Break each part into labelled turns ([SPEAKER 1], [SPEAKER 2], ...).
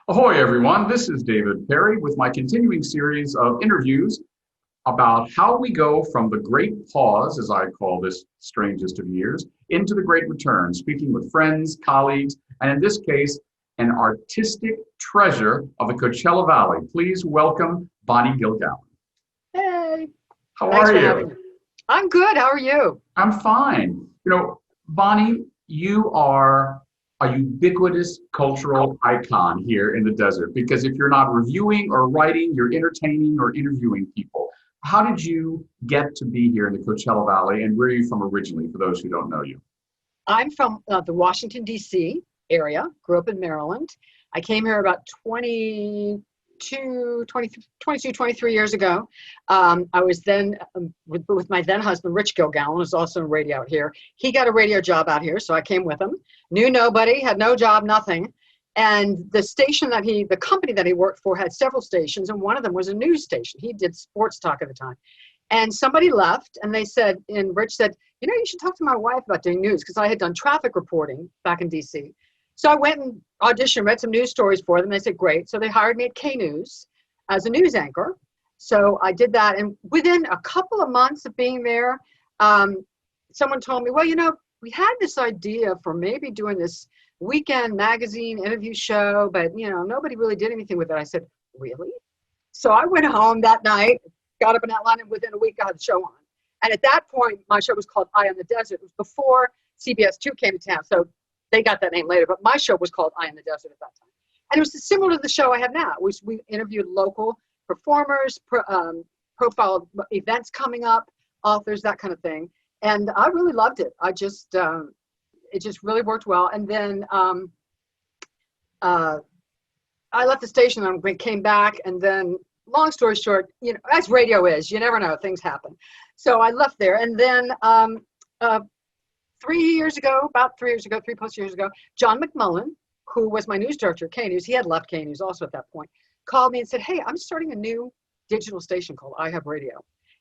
[SPEAKER 1] Ahoy, everyone. This is David Perry with my continuing series of interviews about how we go from the great pause, as I call this strangest of years, into the great return, speaking with friends, colleagues, and in this case, an artistic treasure of the Coachella Valley. Please welcome Bonnie Gilgallon.
[SPEAKER 2] Hey,
[SPEAKER 1] How
[SPEAKER 2] thanks
[SPEAKER 1] are
[SPEAKER 2] for having
[SPEAKER 1] you?
[SPEAKER 2] me. I'm good. How are you?
[SPEAKER 1] I'm fine. Bonnie, you are a ubiquitous cultural icon here in the desert because if you're not reviewing or writing, you're entertaining or interviewing people. How did you get to be here in the Coachella Valley, and where are you from originally, for those who don't know you?
[SPEAKER 2] I'm from the Washington, D.C. area, grew up in Maryland. I came here about 23 years ago. I was then with my then husband, Rich Gilgallon, who's also in radio out here. He got a radio job out here, so I came with him. Knew nobody, had no job, nothing. And the company that he worked for had several stations, and one of them was a news station. He did sports talk at the time. And somebody left, and Rich said, you should talk to my wife about doing news, because I had done traffic reporting back in D.C. So I went and auditioned, read some news stories for them. They said, great. So they hired me at K News as a news anchor. So I did that. And within a couple of months of being there, someone told me, well, we had this idea for maybe doing this weekend magazine interview show, but, nobody really did anything with it. I said, really? So I went home that night, got up in Atlanta, and within a week I had the show on. And at that point, my show was called Eye on the Desert. It was before CBS 2 came to town. So they got that name later, but my show was called Eye on the Desert at that time. And it was similar to the show I have now. We interviewed local performers, profiled events coming up, authors, that kind of thing. And I really loved it. It just really worked well. And then I left the station and we came back. And then, long story short, as radio is, you never know, things happen. So I left there. And then about 3 years ago, 3+ years ago, John McMullen, who was my news director at K News, he had left K News also at that point, called me and said, hey, I'm starting a new digital station called I Have Radio.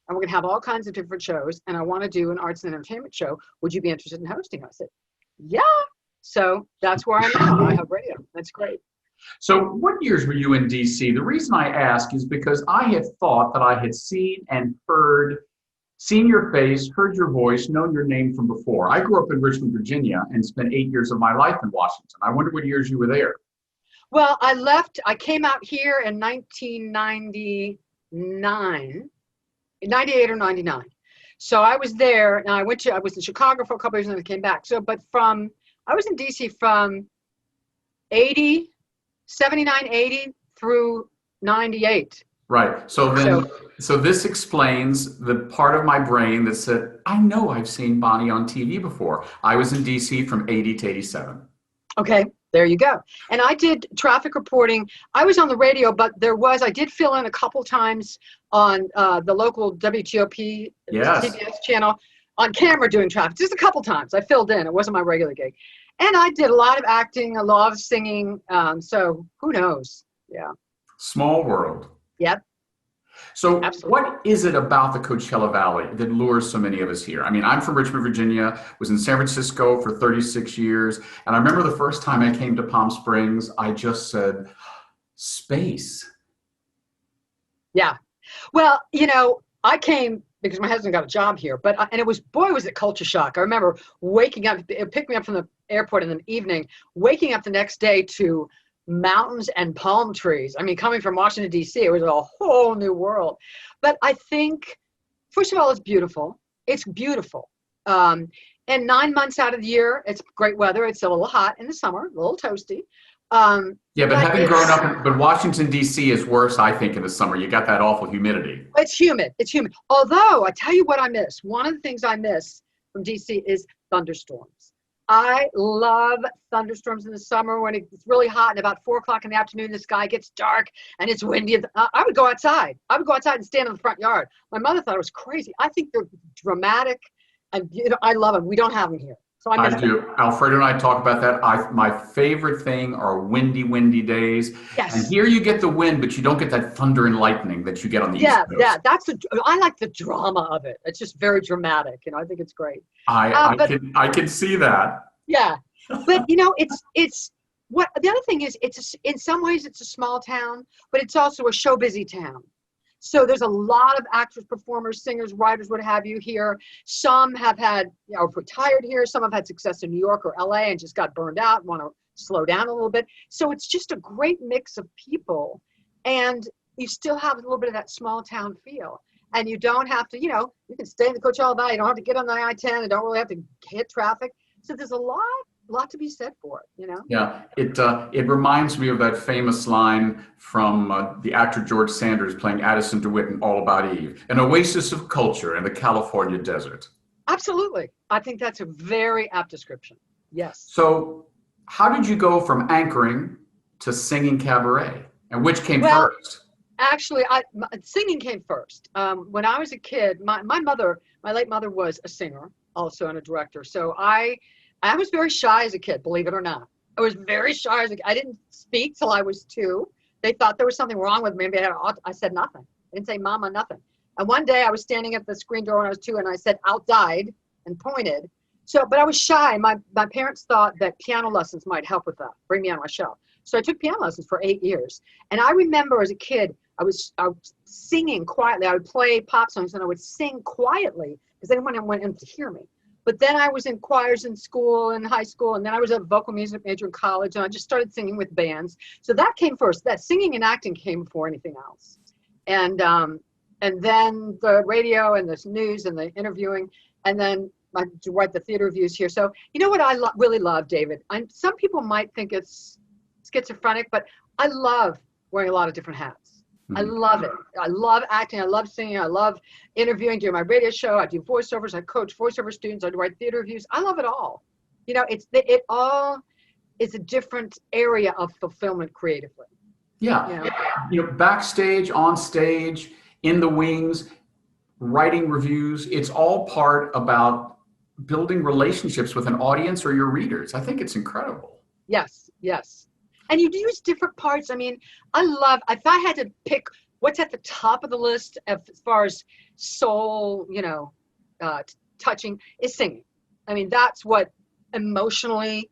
[SPEAKER 2] And we're going to have all kinds of different shows. And I want to do an arts and entertainment show. Would you be interested in hosting? I said, yeah. So that's where I'm at. I Have Radio. That's great.
[SPEAKER 1] So what years were you in D.C.? The reason I ask is because I had thought that I had seen your face, heard your voice, known your name from before. I grew up in Richmond, Virginia, and spent 8 years of my life in Washington. I wonder what years you were there.
[SPEAKER 2] Well, I came out here in 1999, 98 or 99. So I was there, and I was in Chicago for a couple of years, and then I came back. I was in DC from 79, 80 through 98.
[SPEAKER 1] Right. So this explains the part of my brain that said, I know I've seen Bonnie on TV before. I was in DC from 80 to 87.
[SPEAKER 2] Okay, there you go. And I did traffic reporting. I was on the radio, but I did fill in a couple times on the local WTOP CBS channel on camera doing traffic. Just a couple times I filled in. It wasn't my regular gig. And I did a lot of acting, a lot of singing. So who knows? Yeah.
[SPEAKER 1] Small world.
[SPEAKER 2] Yep.
[SPEAKER 1] So
[SPEAKER 2] Absolutely.
[SPEAKER 1] What is it about the Coachella Valley that lures so many of us here? I mean, I'm from Richmond, Virginia, was in San Francisco for 36 years. And I remember the first time I came to Palm Springs, I just said, space.
[SPEAKER 2] Yeah. Well, I came because my husband got a job here, and it was, boy, was it culture shock. I remember waking up, it picked me up from the airport in the evening, waking up the next day to mountains and palm trees. I mean, coming from Washington, D.C., it was a whole new world. But I think, first of all, it's beautiful. It's beautiful. And 9 months out of the year, it's great weather. It's a little hot in the summer, a little toasty.
[SPEAKER 1] But having grown up, but Washington, D.C. is worse, I think, in the summer. You got that awful humidity.
[SPEAKER 2] It's humid. Although, I tell you what I miss. One of the things I miss from D.C. is thunderstorms. I love thunderstorms in the summer when it's really hot and about 4 o'clock in the afternoon, the sky gets dark and it's windy. I would go outside. And stand in the front yard. My mother thought it was crazy. I think they're dramatic and I love them. We don't have them here. So I
[SPEAKER 1] do. Alfredo and I talk about that. My favorite thing are windy days.
[SPEAKER 2] Yes.
[SPEAKER 1] And here you get the wind, but you don't get that thunder and lightning that you get on the East Coast.
[SPEAKER 2] Yeah, I like the drama of it. It's just very dramatic. I think it's great.
[SPEAKER 1] I can see that.
[SPEAKER 2] Yeah, but it's what the other thing is, in some ways it's a small town, but it's also a show busy town. So there's a lot of actors, performers, singers, writers, what have you here. Some have had, retired here. Some have had success in New York or LA and just got burned out, want to slow down a little bit. So it's just a great mix of people. And you still have a little bit of that small town feel. And you don't have to, you can stay in the Coachella Valley. You don't have to get on the I-10 and don't really have to hit traffic. So there's a lot to be said for it,
[SPEAKER 1] Yeah, it reminds me of that famous line from the actor George Sanders playing Addison DeWitt in All About Eve, an oasis of culture in the California desert.
[SPEAKER 2] Absolutely. I think that's a very apt description. Yes.
[SPEAKER 1] So how did you go from anchoring to singing cabaret? And which came first?
[SPEAKER 2] Actually, singing came first. When I was a kid, my late mother was a singer also and a director. So I was very shy as a kid, believe it or not. I was very shy as a kid. I didn't speak till I was 2. They thought there was something wrong with me. I said nothing. I didn't say mama, nothing. And one day I was standing at the screen door when I was 2 and I said outside and pointed. But I was shy. My parents thought that piano lessons might help with that, bring me on my show. So I took piano lessons for 8 years. And I remember as a kid, I was singing quietly. I would play pop songs and I would sing quietly because anyone went in to hear me. But then I was in choirs in school, in high school, and then I was a vocal music major in college, and I just started singing with bands. So that came first. That singing and acting came before anything else. And then the radio and the news and the interviewing, and then I write the theater reviews here. So you know what I really love, David? Some people might think it's schizophrenic, but I love wearing a lot of different hats. I love it. I love acting. I love singing. I love interviewing, doing my radio show. I do voiceovers. I coach voiceover students. I write theater reviews. I love it all. It all is a different area of fulfillment creatively.
[SPEAKER 1] Yeah. Backstage, on stage, in the wings, writing reviews, it's all part about building relationships with an audience or your readers. I think it's incredible.
[SPEAKER 2] Yes. And you use different parts. I mean, if I had to pick what's at the top of the list as far as soul, touching, is singing. I mean, that's what emotionally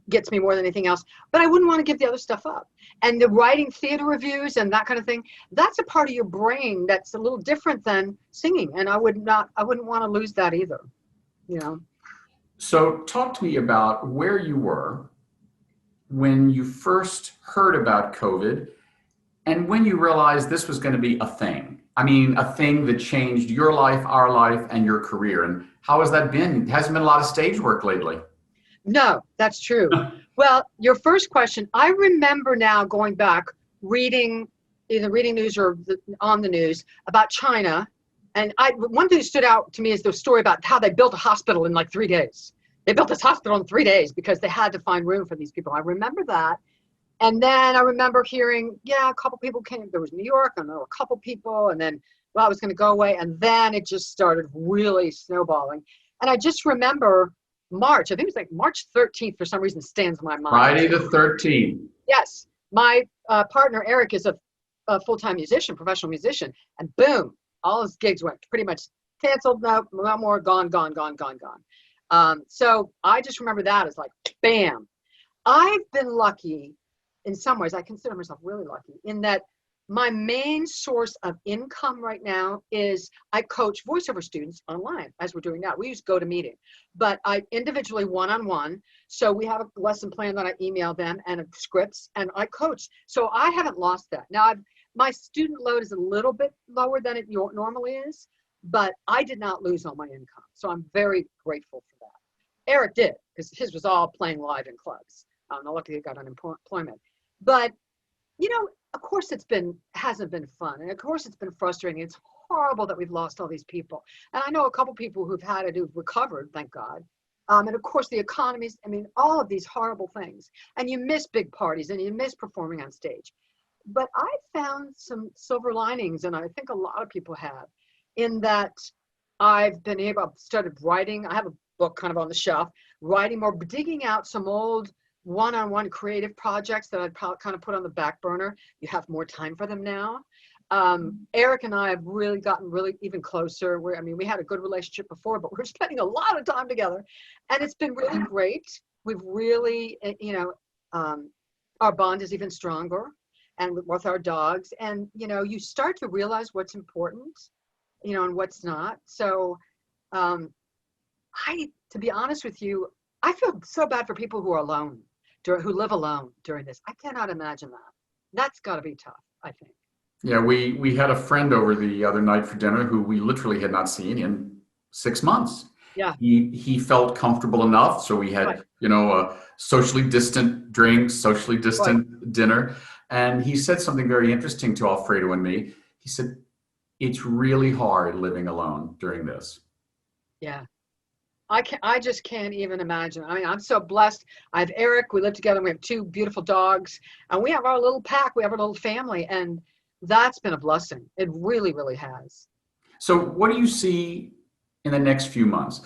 [SPEAKER 2] gets me more than anything else. But I wouldn't want to give the other stuff up. And the writing theater reviews and that kind of thing, that's a part of your brain that's a little different than singing. And I wouldn't want to lose that either,
[SPEAKER 1] So talk to me about where you were when you first heard about COVID and when you realized this was going to be a thing. I mean, a thing that changed your life, our life, and your career. And how has that been? It hasn't been a lot of stage work lately.
[SPEAKER 2] No, that's true. Well, your first question, I remember now going back, reading news or on the news about China. And one thing that stood out to me is the story about how they built a hospital in like 3 days. They built this hospital in 3 days because they had to find room for these people. I remember that. And then I remember hearing, a couple people came. There was New York, and there were a couple people. And then, it was going to go away. And then it just started really snowballing. And I just remember March. I think it was like March 13th for some reason stands in my mind.
[SPEAKER 1] Friday the 13th.
[SPEAKER 2] Yes. My partner, Eric, is a full-time musician, professional musician. And boom, all his gigs went pretty much canceled. No more, gone. So I just remember that as like, bam. I've been lucky in some ways. I consider myself really lucky in that my main source of income right now is I coach voiceover students online, as we're doing now. We use GoToMeeting, but I individually one-on-one. So we have a lesson plan that I email them and scripts, and I coach. So I haven't lost that. Now, my student load is a little bit lower than it normally is, but I did not lose all my income. So I'm very grateful for that. Eric did, because his was all playing live in clubs. Luckily he got unemployment. But, of course hasn't been fun. And of course it's been frustrating. It's horrible that we've lost all these people. And I know a couple people who've recovered, thank God. And of course the economies, all of these horrible things. And you miss big parties and you miss performing on stage. But I found some silver linings, and I think a lot of people have, in that I've started writing. I have a book kind of on the shelf, writing more, digging out some old one-on-one creative projects that I'd kind of put on the back burner. You have more time for them now. Eric and I have really gotten even closer. We had a good relationship before, but we're spending a lot of time together, and it's been really great. We've really, Our bond is even stronger, and with our dogs. And, you start to realize what's important, and what's not. So to be honest with you, I feel so bad for people who are alone, who live alone during this. I cannot imagine that. That's got to be tough, I think.
[SPEAKER 1] Yeah, we had a friend over the other night for dinner who we literally had not seen in 6 months.
[SPEAKER 2] Yeah.
[SPEAKER 1] He felt comfortable enough, so we had,
[SPEAKER 2] Right.
[SPEAKER 1] A socially distant drink, socially
[SPEAKER 2] Right.
[SPEAKER 1] distant dinner. And he said something very interesting to Alfredo and me. He said, it's really hard living alone during this.
[SPEAKER 2] Yeah. I just can't even imagine. I mean, I'm so blessed. I have Eric. We live together. We have 2 beautiful dogs, and we have our little pack. We have our little family, and that's been a blessing. It really, really has.
[SPEAKER 1] So what do you see in the next few months?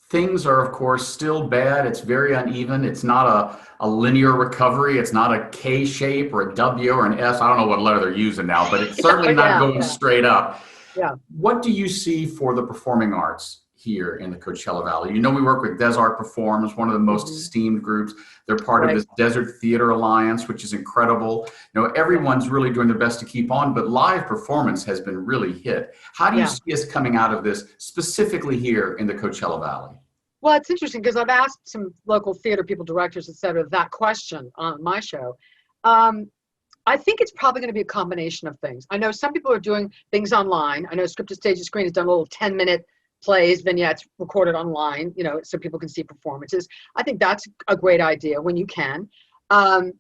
[SPEAKER 1] Things are, of course, still bad. It's very uneven. It's not a linear recovery. It's not a K shape or a W or an S. I don't know what letter they're using now, but it's certainly not going straight up.
[SPEAKER 2] Yeah.
[SPEAKER 1] What do you see for the performing arts here in the Coachella Valley? We work with Des Art Performs, one of the most esteemed groups. They're part of this Desert Theater Alliance, which is incredible. Everyone's really doing their best to keep on, but live performance has been really hit. How do you see us coming out of this, specifically here in the Coachella Valley?
[SPEAKER 2] Well, it's interesting because I've asked some local theater people, directors, et cetera, that question on my show. I think it's probably going to be a combination of things. I know some people are doing things online. I know Scripted Stage and Screen has done a little 10-minute plays, vignettes recorded online, so people can see performances. I think that's a great idea when you can. I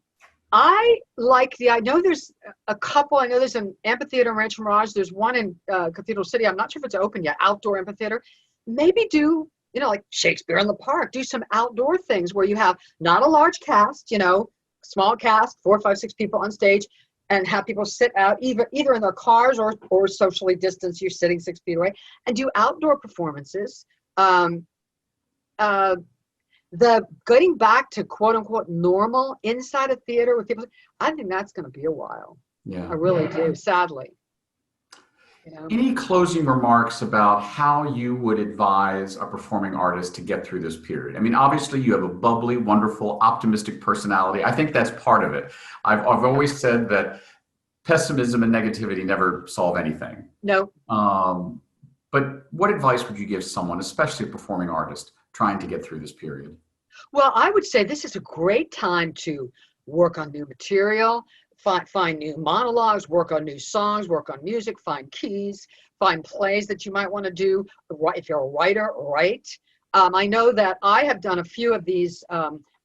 [SPEAKER 2] know there's a couple. I know there's an amphitheater in Rancho Mirage. There's one in Cathedral City. I'm not sure if it's open yet. Outdoor amphitheater. Maybe do, like Shakespeare in the Park. Do some outdoor things where you have not a large cast, small cast, 4, 5, 6 people on stage, and have people sit out either in their cars or socially distanced. You're sitting 6 feet away, and do outdoor performances. The getting back to quote unquote normal inside a theater with people, I think that's going to be a while.
[SPEAKER 1] Yeah,
[SPEAKER 2] I really do. Sadly.
[SPEAKER 1] Any closing remarks about how you would advise a performing artist to get through this period? I mean, obviously you have a bubbly, wonderful, optimistic personality. I think that's part of it. I've always said that pessimism and negativity never solve anything.
[SPEAKER 2] No.
[SPEAKER 1] But what advice would you give someone, especially a performing artist, trying to get through this period?
[SPEAKER 2] Well, I would say this is a great time to work on new material, find new monologues, work on new songs, work on music, find keys, find plays that you might want to do. If you're a writer, write. I know that I have done a few of these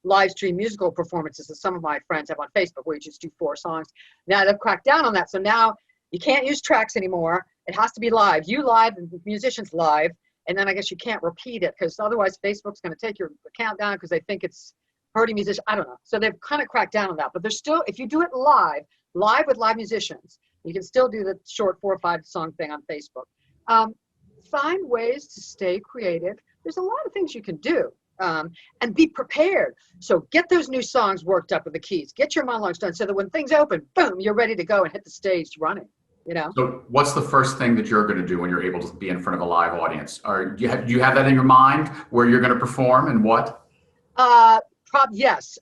[SPEAKER 2] live stream musical performances that some of my friends have on Facebook where you just do 4 songs. Now they've cracked down on that. So now you can't use tracks anymore. It has to be live. You live and musicians live. And then I guess you can't repeat it because otherwise Facebook's going to take your account down because they think it's hurting musicians. I don't know. So they've kind of cracked down on that. But there's still, if you do it live with live musicians, you can still do the short 4 or 5 song thing on Facebook. Find ways to stay creative. There's a lot of things you can do. And be prepared. So get those new songs worked up with the keys. Get your monologues done so that when things open, boom, you're ready to go and hit the stage running.
[SPEAKER 1] So what's the first thing that you're going to do when you're able to be in front of a live audience? Do you have that in your mind where you're going to perform and what?
[SPEAKER 2] Yes.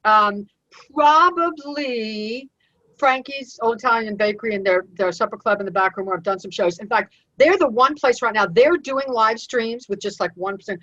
[SPEAKER 2] Probably Frankie's Old Italian Bakery and their supper club in the back room where I've done some shows. In fact, they're the one place right now. They're doing live streams with just like 1%.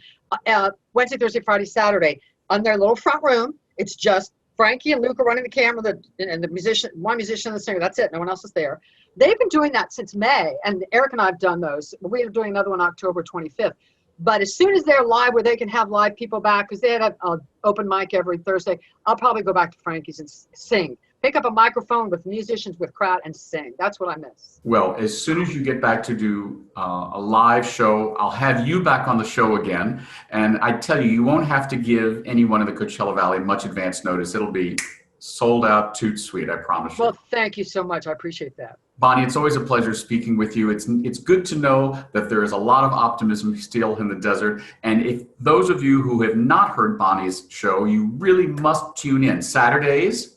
[SPEAKER 2] Wednesday, Thursday, Friday, Saturday on their little front room. It's just Frankie and Luca running the camera, and the musician, one musician and the singer. That's it. No one else is there. They've been doing that since May, and Eric and I have done those. We're doing another one October 25th. But as soon as they're live, where they can have live people back, because they had an open mic every Thursday, I'll probably go back to Frankie's and sing. Pick up a microphone with musicians, with crowd, and sing. That's what I miss.
[SPEAKER 1] Well, as soon as you get back to do a live show, I'll have you back on the show again. And I tell you, you won't have to give anyone in the Coachella Valley much advance notice. It'll be sold out, toot sweet, I promise you.
[SPEAKER 2] Well, thank you so much. I appreciate that.
[SPEAKER 1] Bonnie, it's always a pleasure speaking with you. It's good to know that there is a lot of optimism still in the desert. And if those of you who have not heard Bonnie's show, you really must tune in. Saturdays,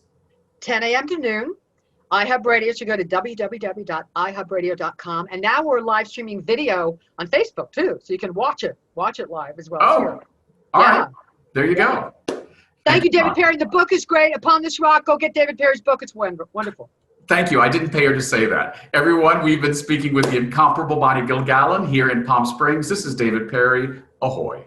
[SPEAKER 2] 10 a.m. to noon. iHub Radio, so go to www.ihubradio.com. And now we're live streaming video on Facebook too. So you can watch it live as well.
[SPEAKER 1] Oh, all right. There you go.
[SPEAKER 2] Thank you, David Perry. The book is great. Upon This Rock, go get David Perry's book. It's wonderful.
[SPEAKER 1] Thank you. I didn't pay her to say that. Everyone, we've been speaking with the incomparable Bonnie Gilgallon here in Palm Springs. This is David Perry. Ahoy.